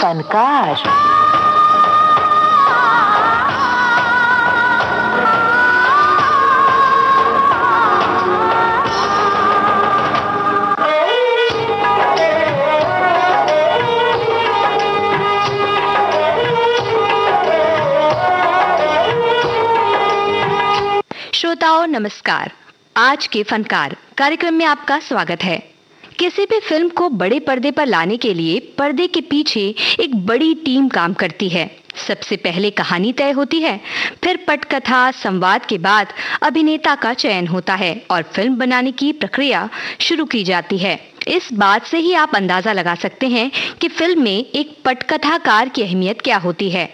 फनकार। श्रोताओं नमस्कार। आज के फनकार कार्यक्रम में आपका स्वागत है। किसी भी फिल्म को बड़े पर्दे पर लाने के लिए पर्दे के पीछे एक बड़ी टीम काम करती है। सबसे पहले कहानी तय होती है, फिर पटकथा संवाद के बाद अभिनेता का चयन होता है और फिल्म बनाने की प्रक्रिया शुरू की जाती है। इस बात से ही आप अंदाजा लगा सकते हैं कि फिल्म में एक पटकथाकार की अहमियत क्या होती है।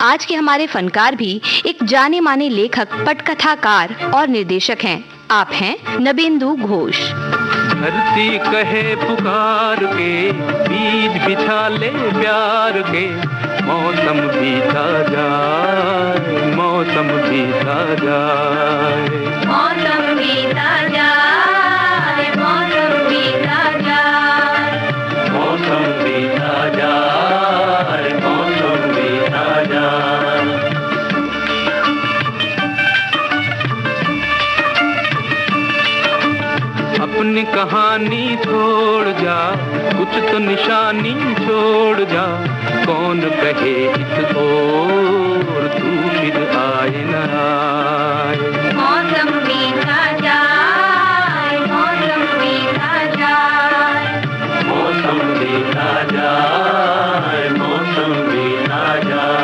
आज के हमारे फनकार भी एक जाने माने लेखक, पटकथाकार और निर्देशक हैं। आप हैं नबेंदु घोष। धरती कहे पुकार के, बीज बिछा ले प्यार के, मौसम बीता जाए, मौसम बीता जाए, मौसम बीता जाए, मौसम बीता जाए, मौसम बीता जाए, मौसम बीता जाए। अपनी कहानी छोड़ जा, कुछ तो निशानी छोड़ जा, कौन कहे इस ओर तू फिर आए न आए। मौसम बीता जाए, मौसम बीता जाए, मौसम बीता जाए, मौसम बीता जाए।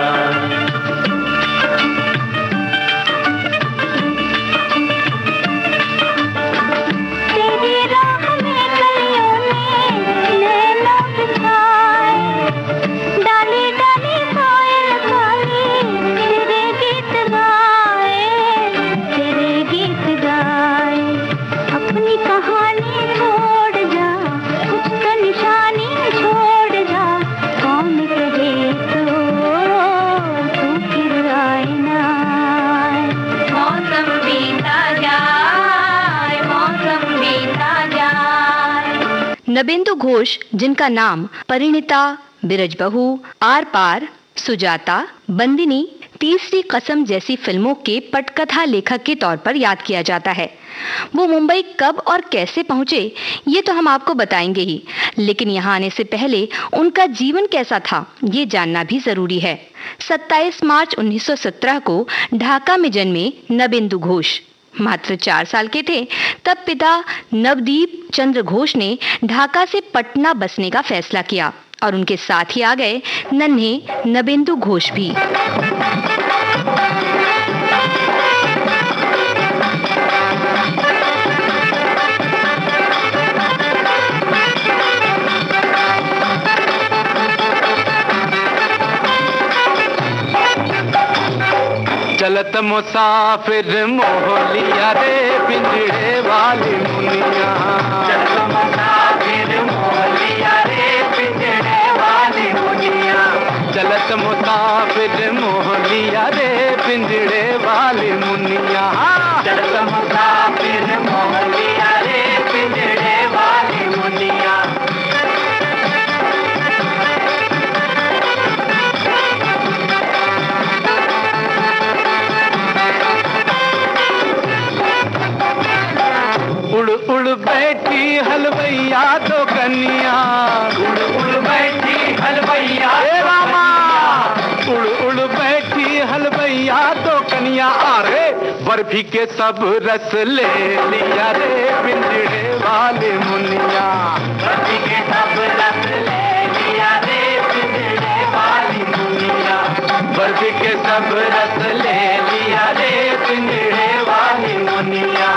नबेंदु घोष, जिनका नाम परिणीता, बिरजबहू, आर पार, सुजाता, बंदिनी, तीसरी कसम जैसी फिल्मों के पटकथा लेखक के तौर पर याद किया जाता है। वो मुंबई कब और कैसे पहुंचे ये तो हम आपको बताएंगे ही, लेकिन यहाँ आने से पहले उनका जीवन कैसा था ये जानना भी जरूरी है। 27 मार्च 1917 को ढाका में जन्मे नबेंदु घोष मात्र 4 साल के थे तब पिता नवदीप चंद्र घोष ने ढाका से पटना बसने का फैसला किया और उनके साथ ही आ गए नन्हे नबेंदु घोष भी। चलत मुसाफिर मोहलिया रे पिंजड़े वाली मुनिया, चलत मुसाफिर मोहलिया रे पिंजड़े वाली मुनिया, चलत मुसाफिर मोहलिया रे पिंजड़े वाली मुनिया, चलत मुसाफिर मोहलिया रे पिंजड़े वाली मुनिया। उड़ उड़ बैठी हलवैया तो कन्या, उड़ उड़ बैठी हलवैया रामा, उड़ उड़ बैठी हलवैया तो कन्या, अरे बर्फी के सब रस ले लिया रे पिंजड़े वाले मुनिया, बर्फी के सब रस ले लिया रे पिंजड़े वाली मुनिया, बर्फी के सब रस ले लिया रे पिंजड़े वाली मुनिया।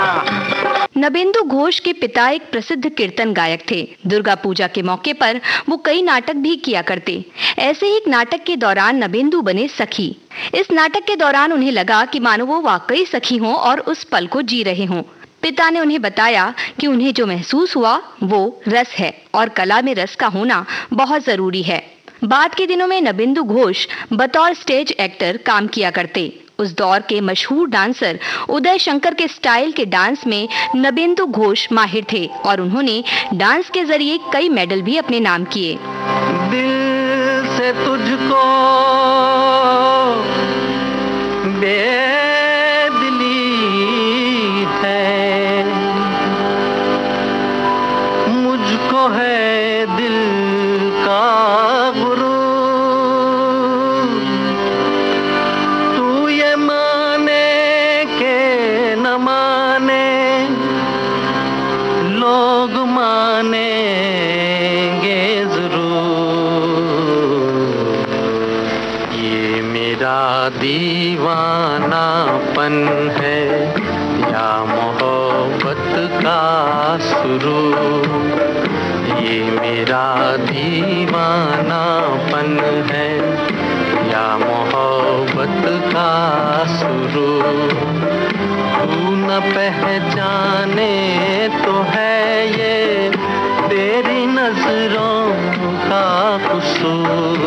नबेंदु घोष के पिता एक प्रसिद्ध कीर्तन गायक थे। दुर्गा पूजा के मौके पर वो कई नाटक भी किया करते। ऐसे ही एक नाटक के दौरान नबेंदु बने सखी। इस नाटक के दौरान उन्हें लगा कि मानो वो वाकई सखी हों और उस पल को जी रहे हों। पिता ने उन्हें बताया कि उन्हें जो महसूस हुआ वो रस है और कला में रस का होना बहुत जरूरी है। बाद के दिनों में नबेंदु घोष बतौर स्टेज एक्टर काम किया करते। उस दौर के मशहूर डांसर उदय शंकर के स्टाइल के डांस में नबेंदु घोष माहिर थे और उन्होंने डांस के जरिए कई मेडल भी अपने नाम किए। दिल से से तुझको बेदिली है, मुझको है दिल का गुरूर। तू ये माने के न माने, लोग मानेंगे जरूर। ये मेरा दीवानापन है या मोहब्बत का सुरूर। ये मेरा दीवानापन है या मोहब्बत का सुरूर। तू न पहचाने तो है ये तेरी नजरों का कसूर।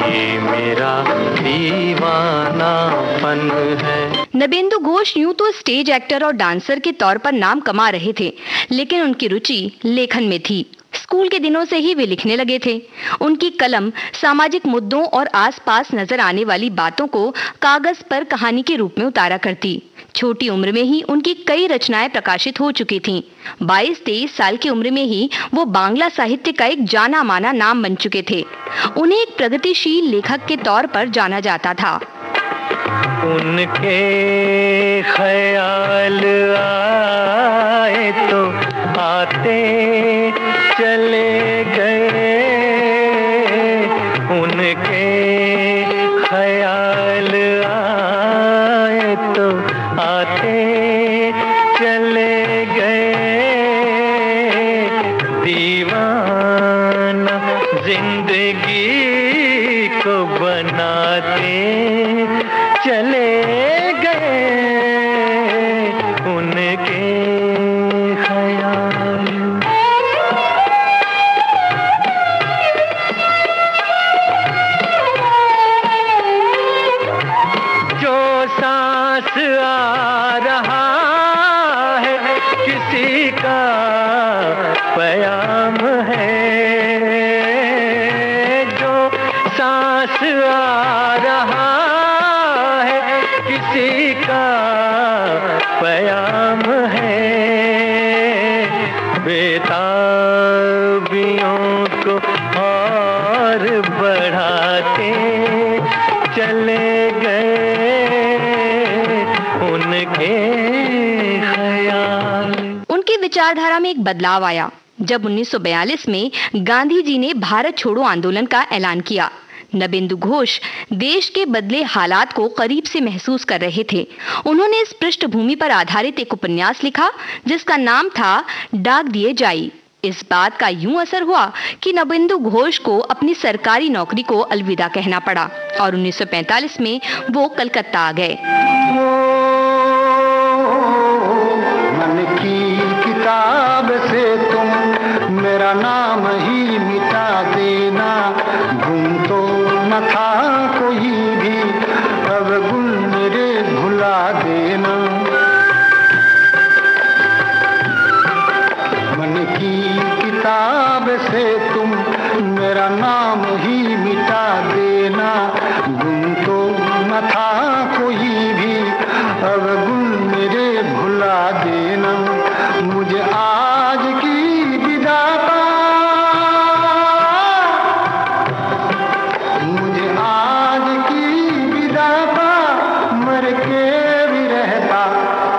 ये मेरा दीवानापन है। नबेंदु घोष यूं तो स्टेज एक्टर और डांसर के तौर पर नाम कमा रहे थे, लेकिन उनकी रुचि लेखन में थी। स्कूल के दिनों से ही वे लिखने लगे थे। उनकी कलम सामाजिक मुद्दों और आसपास नजर आने वाली बातों को कागज पर कहानी के रूप में उतारा करती। छोटी उम्र में ही उनकी कई रचनाएं प्रकाशित हो चुकी थीं। 22-23 साल की उम्र में ही वो बांग्ला साहित्य का एक जाना माना नाम बन चुके थे। उन्हें एक प्रगतिशील लेखक के तौर पर जाना जाता था। उनके ख्याल आए तो आते चले गए, उनके ख्याल आए तो आते चले गए। दीवाना जिंदगी को बनाते चले गए, उनके ख्याल। जो सांस आ रहा है किसी का प्याम है, जो सांस आ रहा किसी का प्याम है। बेताबियों को और बढ़ाते चले गए, उनके ख्याल। उनकी विचारधारा में एक बदलाव आया जब 1942 में गांधी जी ने भारत छोड़ो आंदोलन का ऐलान किया। नबेंदु घोष देश के बदले हालात को करीब से महसूस कर रहे थे। उन्होंने इस पृष्ठभूमि पर आधारित एक उपन्यास लिखा जिसका नाम था डाक दिए जाई। इस बात का यूं असर हुआ कि नबेंदु घोष को अपनी सरकारी नौकरी को अलविदा कहना पड़ा और 1945 में वो कलकत्ता आ गए। मन की किताब से तुम मेरा नाम ही मिटा देना, गुम तो न था कोई भी, अब गुल मेरे भुला देना। मन की किताब से तुम मेरा नाम ही मिटा देना, गुम तो न था कोई भी, अब गुल मेरे भुला देना। मुझे आज की विदा का, मुझे आज की विदा का मर के भी रहता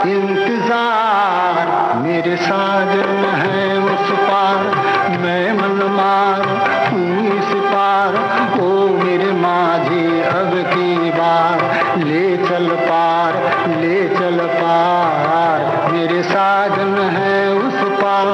इंतजार। मेरे साजन है उस पार, मैं मन मार हूँ इस पार। ओ मेरे माझे अब की बार, ले चल पार, ले चल पार, मेरे साजन है उस पार।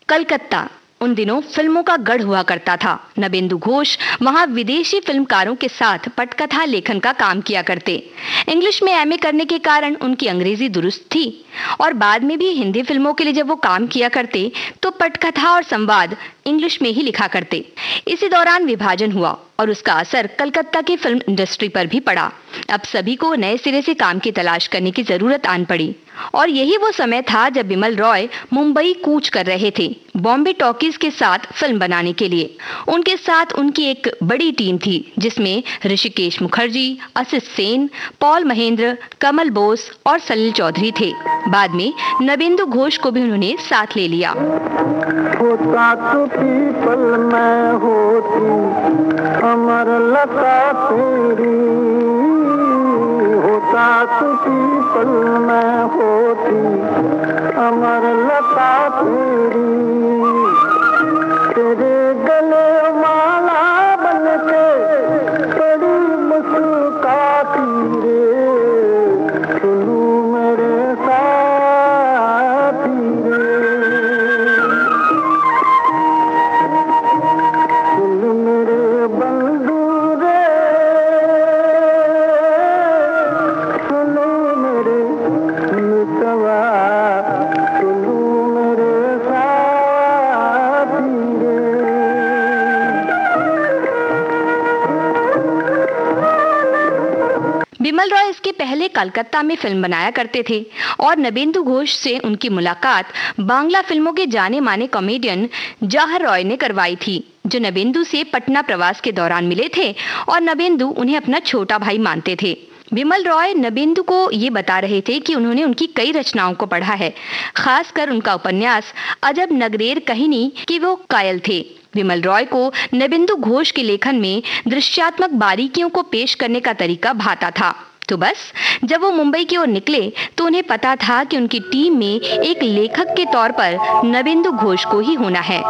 कलकत्ता उन दिनों फिल्मों का गढ़ हुआ करता था। नबेंदु घोष वहां विदेशी फिल्मकारों के साथ पटकथा लेखन का काम किया करते। इंग्लिश में एमए करने के कारण उनकी अंग्रेजी दुरुस्त थी और बाद में भी हिंदी फिल्मों के लिए जब वो काम किया करते तो पटकथा और संवाद इंग्लिश में ही लिखा करते। इसी दौरान विभाजन हुआ और उसका असर कलकत्ता की फिल्म इंडस्ट्री पर भी पड़ा। अब सभी को नए सिरे से काम की तलाश करने की जरूरत आन पड़ी और यही वो समय था जब बिमल रॉय मुंबई कूच कर रहे थे। बॉम्बे टॉकीज के साथ फिल्म बनाने के लिए। उनके साथ उनकी एक बड़ी टीम थी जिसमें ऋषिकेश मुखर्जी, असित सेन, पॉल महेंद्र, कमल बोस और सलील चौधरी थे। बाद में नबेंदु घोष को भी उन्होंने साथ ले लिया। होता तो पीपल में होती अमर लता तेरी, होता तो पीपल में होती अमर लता तेरी, तेरे गले माला बनके बड़ी मुस्कुराती रे, सुनू मेरे साथी रे, सुन मेरे बंधु रे, सुनो मेरे मितवा, सुनो मेरे साथी रे। बिमल रॉय इसके पहले कलकत्ता में फिल्म बनाया करते थे और नबेंदु घोष से उनकी मुलाकात बांग्ला फिल्मों के जाने माने कॉमेडियन जवाहर रॉय ने करवाई थी, जो नबेंदु से पटना प्रवास के दौरान मिले थे और नबेंदु उन्हें अपना छोटा भाई मानते थे। बिमल रॉय नबेंदु को ये बता रहे थे कि उन्होंने उनकी कई रचनाओं को पढ़ा है, खासकर उनका उपन्यास अजब नगरेर कहिनी कि वो कायल थे। बिमल रॉय को नबेंदु घोष के लेखन में दृश्यात्मक बारीकियों को पेश करने का तरीका भाता था। तो बस जब वो मुंबई की ओर निकले तो उन्हें पता था कि उनकी टीम में एक लेखक के तौर पर नबेंदु घोष को ही होना है।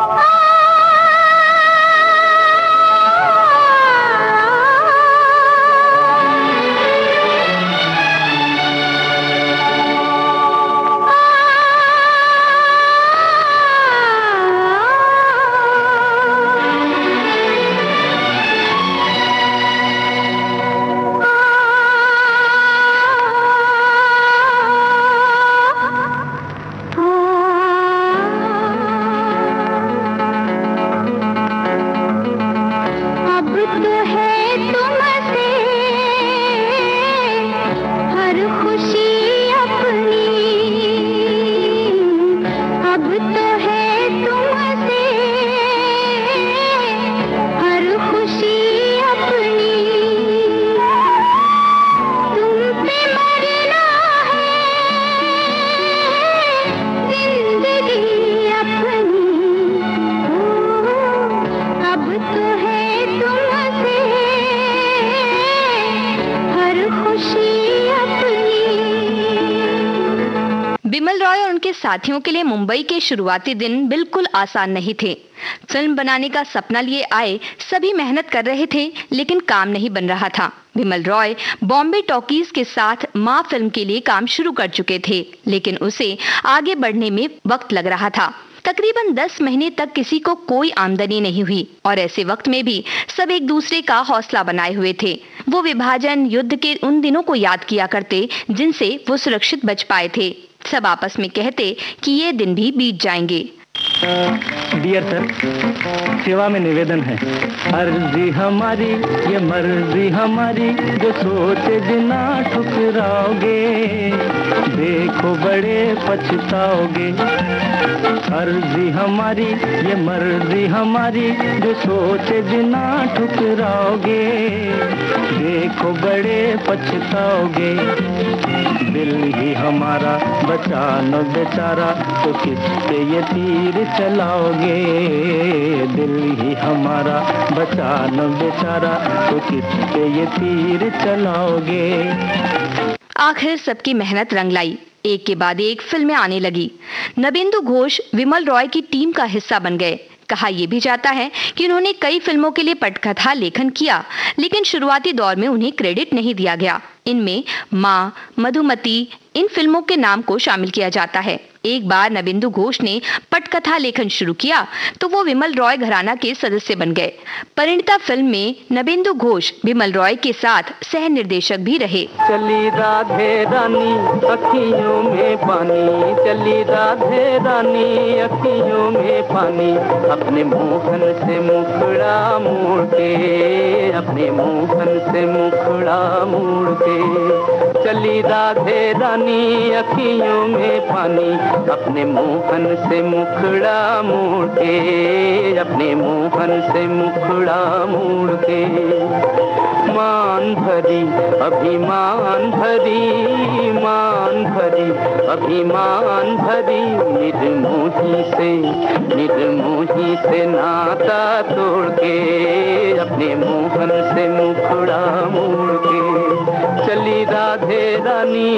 बिमल रॉय और उनके साथियों के लिए मुंबई के शुरुआती दिन बिल्कुल आसान नहीं थे। फिल्म बनाने का सपना लिए आए सभी मेहनत कर रहे थे, लेकिन काम नहीं बन रहा था। बिमल रॉय बॉम्बे टॉकीज के साथ माँ फिल्म के लिए काम शुरू कर चुके थे, लेकिन उसे आगे बढ़ने में वक्त लग रहा था। तकरीबन 10 महीने तक किसी को कोई आमदनी नहीं हुई और ऐसे वक्त में भी सब एक दूसरे का हौसला बनाए हुए थे। वो विभाजन युद्ध के उन दिनों को याद किया करते जिनसे वो सुरक्षित बच पाए थे। सब आपस में कहते कि ये दिन भी बीत जाएंगे। डियर सर, सेवा में निवेदन है। अर्जी हमारी ये मर्जी हमारी, जो सोचे बिना ठुकराओगे देखो बड़े पछताओगे। अर्जी हमारी ये मर्जी हमारी, जो सोचे बिना ठुकराओगे देखो बड़े पछताओगे। दिल ही हमारा बचाना बेचारा, तो किस पे ये तीर चलाओगे। दिल ही हमारा बचाना बेचारा, तो किस पे ये तीर चलाओगे। आखिर सबकी मेहनत रंग लाई। एक के बाद एक फिल्में आने लगी। नबेंदु घोष विमल रॉय की टीम का हिस्सा बन गए। कहा यह भी जाता है कि उन्होंने कई फिल्मों के लिए पटकथा लेखन किया, लेकिन शुरुआती दौर में उन्हें क्रेडिट नहीं दिया गया। इनमें माँ, मधुमती इन फिल्मों के नाम को शामिल किया जाता है। एक बार नबेंदु घोष ने पटकथा लेखन शुरू किया तो वो विमल रॉय घराना के सदस्य बन गए। परिणीता फिल्म में नबेंदु घोष विमल रॉय के साथ सह निर्देशक भी रहे। चली राधे रानी अखियों में पानी, चली राधे रानी अखियों में पानी, अपने मोहन से मुखड़ा मोड़ के, अपने मोहन से मुखड़ा मोड़ के। चली राधे रानी अखियों में पानी, अपने मोहन से मुखड़ा मोड़ के, अपने मोहन से मुखड़ा मोड़ के। मान भरी अभिमान भरी, मान भरी अभिमान भरी, निर्मोही से नाता तोड़ के, अपने मोहन से मुखड़ा मोड़ के चली राधे रानी।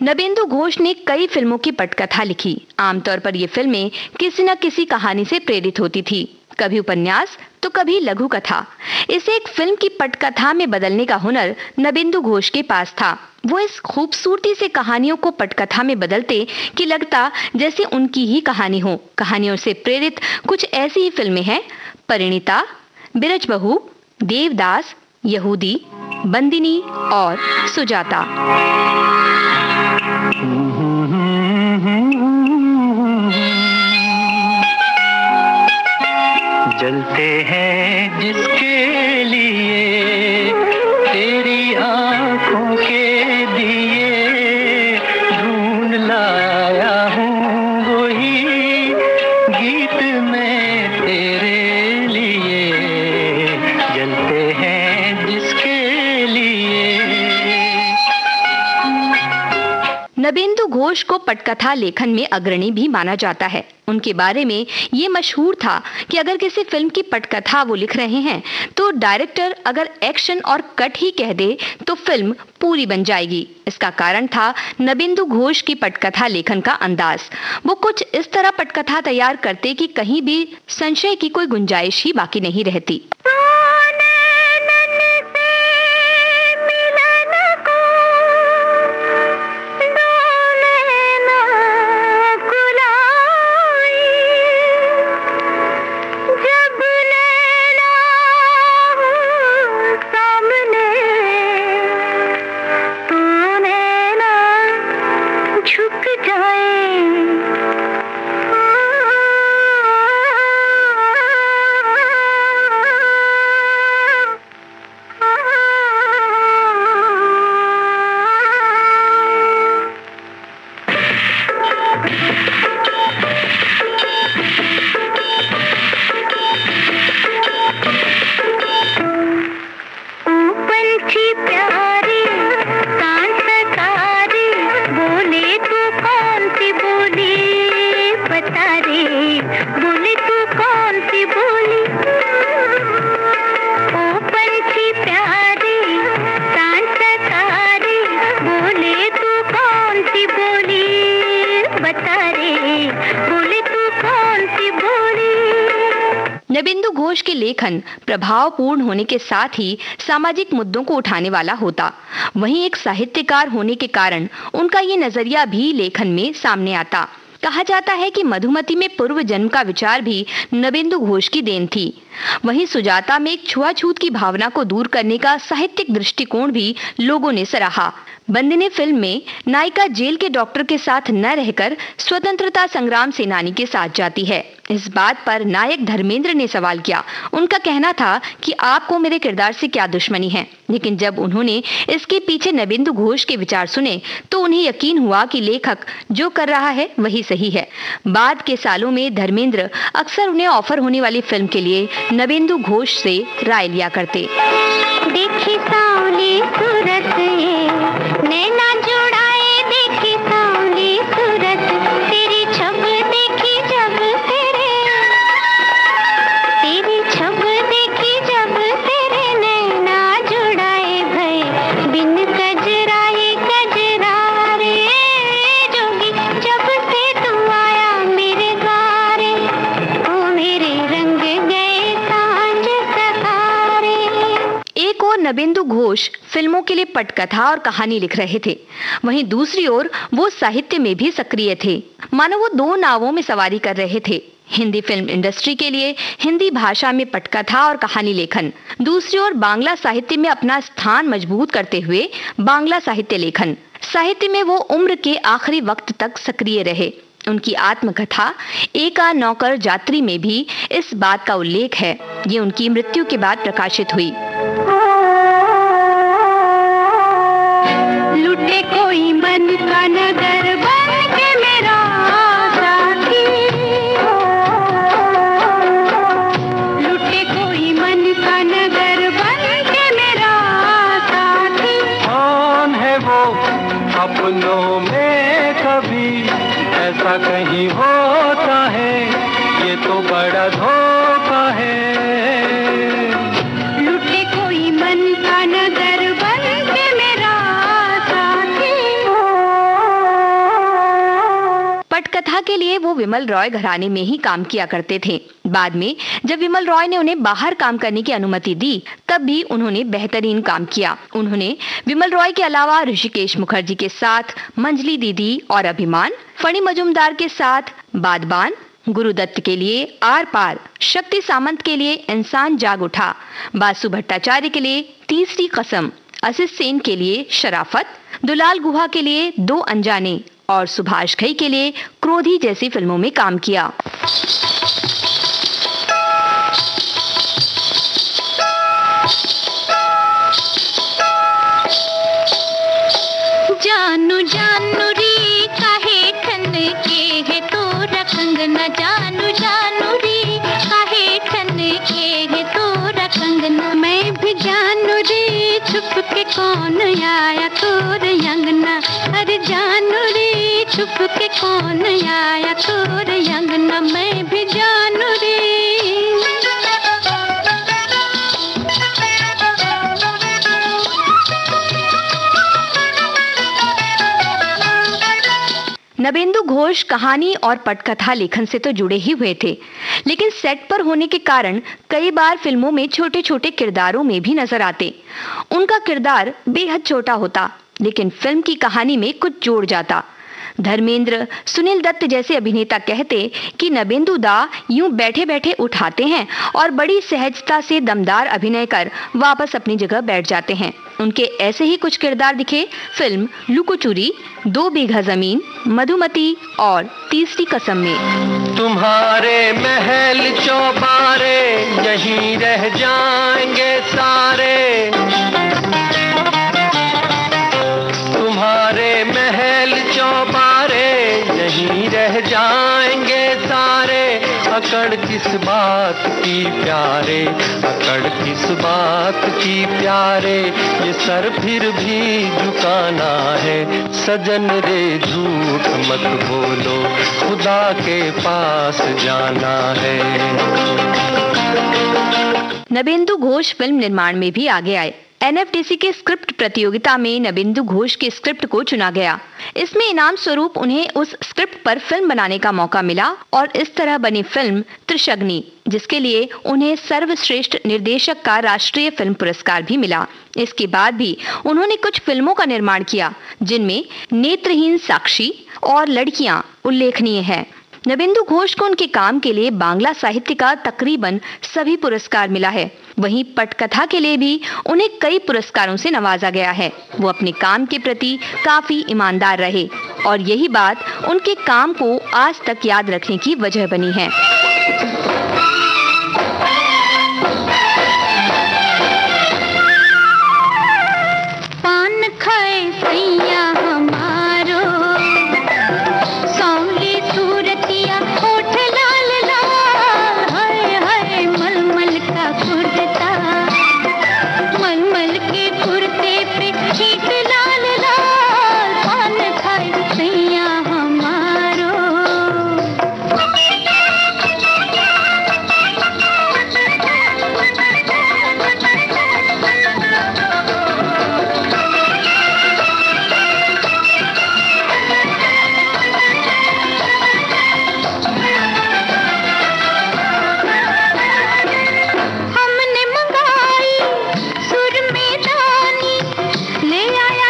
नबेंदु घोष ने कई फिल्मों की पटकथा लिखी। आमतौर पर ये फिल्में किसी न किसी कहानी से प्रेरित होती थी, कभी उपन्यास तो कभी लघु कथा। इसे एक फिल्म की पटकथा में बदलने का हुनर नबेंदु घोष के पास था। वो इस खूबसूरती से कहानियों को पटकथा में बदलते कि लगता जैसे उनकी ही कहानी हो। कहानियों से प्रेरित कुछ ऐसी ही फिल्में हैं: परिणीता, बिरजबहू, देवदास, यहूदी, बंदिनी और सुजाता। जलते हैं जिसके लिए तेरी आंखों के दिए, ढूंढ लाया हूँ वही गीत मैं तेरे लिए। जलते हैं जिसके लिए। नबेंदु घोष को पटकथा लेखन में अग्रणी भी माना जाता है। उनके बारे में ये मशहूर था कि अगर किसी फिल्म की पटकथा वो लिख रहे हैं तो डायरेक्टर अगर एक्शन और कट ही कह दे तो फिल्म पूरी बन जाएगी। इसका कारण था नबेंदु घोष की पटकथा लेखन का अंदाज। वो कुछ इस तरह पटकथा तैयार करते कि कहीं भी संशय की कोई गुंजाइश ही बाकी नहीं रहती। नबेंदु घोष के लेखन प्रभावपूर्ण होने के साथ ही सामाजिक मुद्दों को उठाने वाला होता। वहीं एक साहित्यकार होने के कारण उनका ये नजरिया भी लेखन में सामने आता। कहा जाता है कि मधुमती में पूर्व जन्म का विचार भी नबेंदु घोष की देन थी। वहीं सुजाता में एक छुआछूत की भावना को दूर करने का साहित्यिक दृष्टिकोण भी लोगों ने सराहा। बंदिनी फिल्म में नायिका जेल के डॉक्टर के साथ न रहकर स्वतंत्रता संग्राम सेनानी के साथ जाती है। इस बात पर नायक धर्मेंद्र ने सवाल किया। उनका कहना था कि आपको मेरे किरदार से क्या दुश्मनी है, लेकिन जब उन्होंने इसके पीछे नबेंदु घोष के विचार सुने तो उन्हें यकीन हुआ कि लेखक जो कर रहा है वही सही है। बाद के सालों में धर्मेंद्र अक्सर उन्हें ऑफर होने वाली फिल्म के लिए नबेंदु घोष से राय लिया करते। देखी सावली सूरत नैना जुड़ाए, देखी सावली सूरत तेरी छब देखी जब तेरी छब देखी जब तेरे नैना जुड़ाए भई बिन कजराए कजरा रे जोगी जब से तू आया मेरे द्वारे ओ मेरे रंग गए सांझ सहारे। एक और नबेंदु घोष फिल्मों के लिए पटकथा और कहानी लिख रहे थे, वहीं दूसरी ओर वो साहित्य में भी सक्रिय थे। मानो वो दो नावों में सवारी कर रहे थे। हिंदी फिल्म इंडस्ट्री के लिए हिंदी भाषा में पटकथा और कहानी लेखन, दूसरी ओर बांग्ला साहित्य में अपना स्थान मजबूत करते हुए बांग्ला साहित्य लेखन। साहित्य में वो उम्र के आखिरी वक्त तक सक्रिय रहे। उनकी आत्मकथा एका नौकर जात्री में भी इस बात का उल्लेख है। ये उनकी मृत्यु के बाद प्रकाशित हुई। लुटे कोई मन का नगर बन के मेरा दोनों में कभी ऐसा कहीं होता है, ये तो बड़ा धोखा है। लुटे कोई मन का नजर बन के मेरा साथी। पटकथा के लिए वो विमल रॉय घराने में ही काम किया करते थे। बाद में जब विमल रॉय ने उन्हें बाहर काम करने की अनुमति दी, तब भी उन्होंने बेहतरीन काम किया। उन्होंने विमल रॉय के अलावा ऋषिकेश मुखर्जी के साथ मंजली दीदी और अभिमान, फणी मजुमदार के साथ बादबान, गुरुदत्त के लिए आर पार, शक्ति सामंत के लिए इंसान जाग उठा, बासु भट्टाचार्य के लिए तीसरी कसम, आशीष सेन के लिए शराफत, दुलाल गुहा के लिए दो अनजाने और सुभाष घई के लिए क्रोधी जैसी फिल्मों में काम किया। जानू जानू री काहे ठन के है तो रखंग न, जानू जानू री काहे ठन के है तो रखंग न। मैं भी जानू री छुप के कौन आया तोर अंगना, अरे जानू री छुप के कौन आया तोर अंगना। मैं भी जानू री। नबेंदु घोष कहानी और पटकथा लेखन से तो जुड़े ही हुए थे, लेकिन सेट पर होने के कारण कई बार फिल्मों में छोटे छोटे किरदारों में भी नजर आते। उनका किरदार बेहद छोटा होता, लेकिन फिल्म की कहानी में कुछ जोड़ जाता। धर्मेंद्र, सुनील दत्त जैसे अभिनेता कहते कि नबेंदु दा यूं बैठे बैठे उठाते हैं और बड़ी सहजता से दमदार अभिनय कर वापस अपनी जगह बैठ जाते हैं। उनके ऐसे ही कुछ किरदार दिखे फिल्म लुकोचुरी, 2 बीघा जमीन, मधुमती और तीसरी कसम में। तुम्हारे महल चौबारे यहीं रह जाएंगे सारे, तुम्हारे महल चौबारे यहीं रह जाएंगे सारे। अकड़ किस बात की प्यारे, अकड़ किस बात की प्यारे, ये सर फिर भी झुकाना है। सजन रे झूठ मत बोलो, खुदा के पास जाना है। नबेंदु घोष फिल्म निर्माण में भी आगे आए। एनएफडीसी के स्क्रिप्ट प्रतियोगिता में नबेंदु घोष के स्क्रिप्ट को चुना गया। इसमें इनाम स्वरूप उन्हें उस स्क्रिप्ट पर फिल्म बनाने का मौका मिला और इस तरह बनी फिल्म त्रिशग्नि, जिसके लिए उन्हें सर्वश्रेष्ठ निर्देशक का राष्ट्रीय फिल्म पुरस्कार भी मिला। इसके बाद भी उन्होंने कुछ फिल्मों का निर्माण किया, जिनमें नेत्रहीन साक्षी और लड़कियां उल्लेखनीय है। नबेंदु घोष को उनके काम के लिए बांग्ला साहित्य का तकरीबन सभी पुरस्कार मिला है। वहीं पटकथा के लिए भी उन्हें कई पुरस्कारों से नवाजा गया है। वो अपने काम के प्रति काफी ईमानदार रहे और यही बात उनके काम को आज तक याद रखने की वजह बनी है। पान खाए सैया हमारो, सौली सूरतिया होठ लाल लाल, हाय हाय मलमल का कुर्ता, मलमल के कुर्ते पे छीट लाल लाल। पान खाए सैया हमारो। हमने मंगाई सुर में दानी, ले आया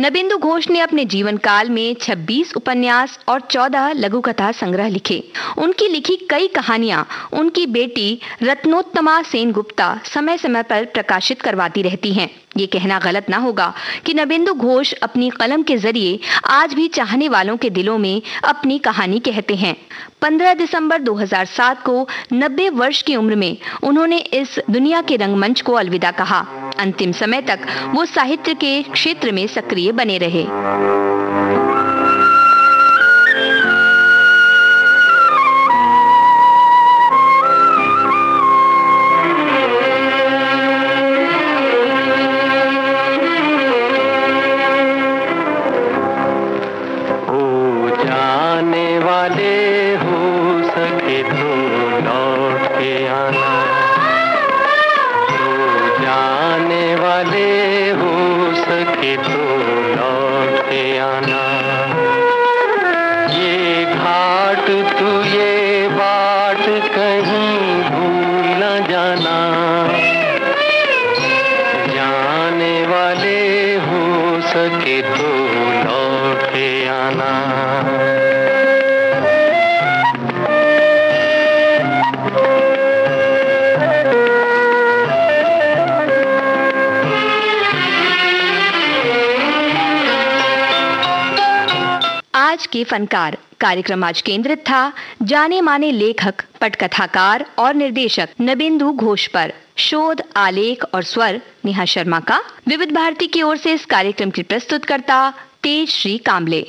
नबेंदु घोष ने अपने जीवन काल में 26 उपन्यास और 14 लघु कथा संग्रह लिखे। उनकी लिखी कई कहानियां उनकी बेटी रत्नोत्तमा सेनगुप्ता समय समय पर प्रकाशित करवाती रहती हैं। ये कहना गलत ना होगा कि नबेंदु घोष अपनी कलम के जरिए आज भी चाहने वालों के दिलों में अपनी कहानी कहते हैं। 15 दिसंबर 2007 को 90 वर्ष की उम्र में उन्होंने इस दुनिया के रंगमंच को अलविदा कहा। अंतिम समय तक वो साहित्य के क्षेत्र में सक्रिय बने रहे। आज के फनकार कार्यक्रम आज केंद्रित था जाने माने लेखक, पटकथाकार और निर्देशक नबेंदु घोष पर। शोध, आलेख और स्वर नेहा शर्मा का। विविध भारती की ओर से इस कार्यक्रम की प्रस्तुतकर्ता तेज श्री कामले।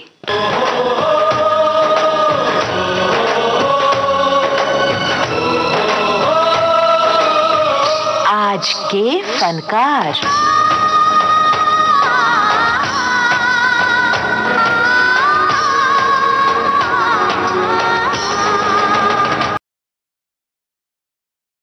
आज के फनकार।